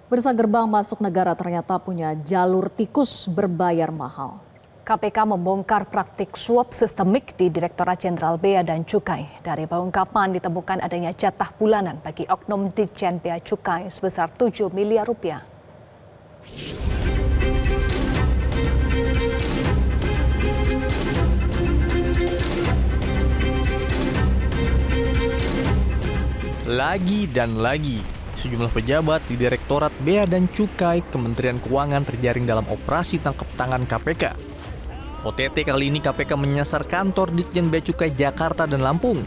Pemirsa, gerbang masuk negara ternyata punya jalur tikus berbayar mahal. KPK membongkar praktik suap sistemik di Direktorat Jenderal Bea dan Cukai. Dari pengungkapan ditemukan adanya jatah bulanan bagi oknum Ditjen Bea Cukai sebesar 7 miliar rupiah. Lagi dan lagi, sejumlah pejabat di Direktorat Bea dan Cukai Kementerian Keuangan terjaring dalam operasi tangkap tangan KPK. OTT kali ini KPK menyasar kantor Ditjen Bea Cukai Jakarta dan Lampung.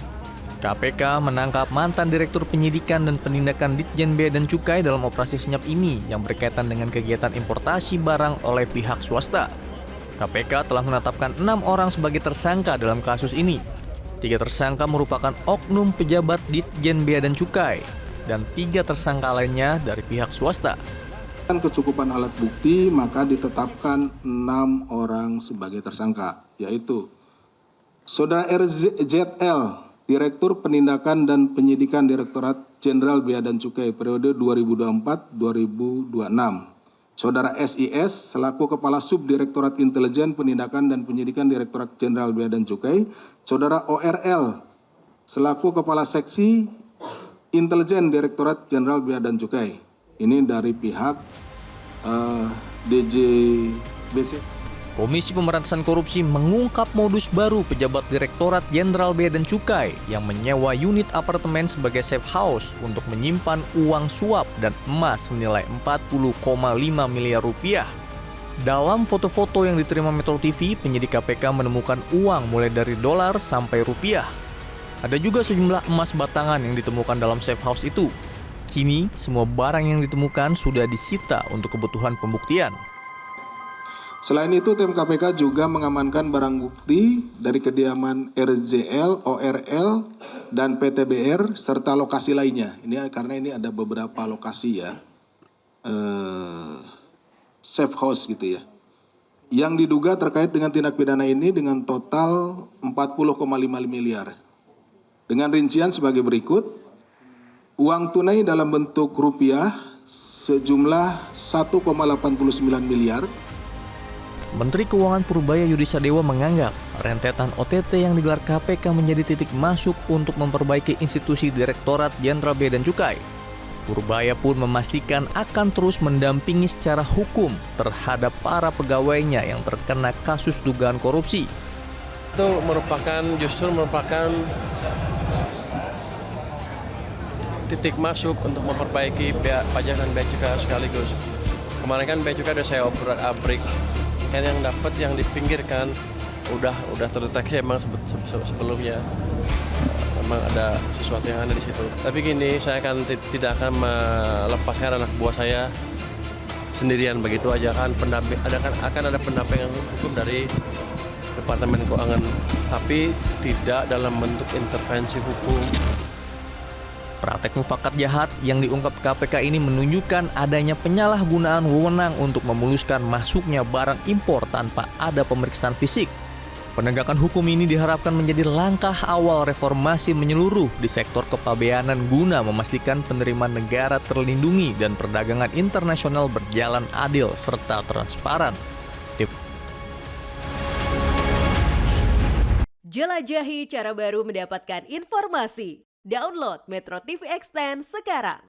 KPK menangkap mantan Direktur Penyidikan dan Penindakan Ditjen Bea dan Cukai dalam operasi senyap ini yang berkaitan dengan kegiatan importasi barang oleh pihak swasta. KPK telah menetapkan 6 orang sebagai tersangka dalam kasus ini. 3 tersangka merupakan oknum pejabat Ditjen Bea dan Cukai dan 3 tersangka lainnya dari pihak swasta. Kecukupan alat bukti, maka ditetapkan 6 orang sebagai tersangka, yaitu Saudara RZL, Direktur Penindakan dan Penyidikan Direktorat Jenderal Bea dan Cukai periode 2024-2026. Saudara SIS, selaku Kepala Subdirektorat Intelijen Penindakan dan Penyidikan Direktorat Jenderal Bea dan Cukai. Saudara ORL, selaku Kepala Seksi Intelijen Direktorat Jenderal Bea dan Cukai. Ini dari pihak DJBC. Komisi Pemberantasan Korupsi mengungkap modus baru pejabat Direktorat Jenderal Bea dan Cukai yang menyewa unit apartemen sebagai safe house untuk menyimpan uang suap dan emas senilai 40,5 miliar rupiah. Dalam foto-foto yang diterima Metro TV, penyidik KPK menemukan uang mulai dari dolar sampai rupiah. Ada juga sejumlah emas batangan yang ditemukan dalam safe house itu. Kini, semua barang yang ditemukan sudah disita untuk kebutuhan pembuktian. Selain itu, tim KPK juga mengamankan barang bukti dari kediaman RZL, ORL, dan PTBR, serta lokasi lainnya. Ini karena ini ada beberapa lokasi ya, safe house gitu ya, yang diduga terkait dengan tindak pidana ini dengan total 40,5 miliar. Dengan rincian sebagai berikut. Uang tunai dalam bentuk rupiah sejumlah 1,89 miliar. Menteri Keuangan Purbaya Yudisadewa menganggap rentetan OTT yang digelar KPK menjadi titik masuk untuk memperbaiki institusi Direktorat Jenderal Bea dan Cukai. Purbaya pun memastikan akan terus mendampingi secara hukum terhadap para pegawainya yang terkena kasus dugaan korupsi. Itu justru merupakan titik masuk untuk memperbaiki pajak dan bea cukai sekaligus. Kemarin kan bea cukai udah saya obrak-abrik, kan yang dapat yang dipinggirkan udah terdeteksi emang sebelumnya memang ada sesuatu yang ada di situ. Tapi gini, saya tidak akan melepaskan anak buah saya sendirian begitu aja kan. Akan ada pendampingan hukum dari Departemen Keuangan, tapi tidak dalam bentuk intervensi hukum. Praktek mufakat jahat yang diungkap KPK ini menunjukkan adanya penyalahgunaan wewenang untuk memuluskan masuknya barang impor tanpa ada pemeriksaan fisik. Penegakan hukum ini diharapkan menjadi langkah awal reformasi menyeluruh di sektor kepabeanan guna memastikan penerimaan negara terlindungi dan perdagangan internasional berjalan adil serta transparan. Jelajahi cara baru mendapatkan informasi. Download Metro TV Extend sekarang.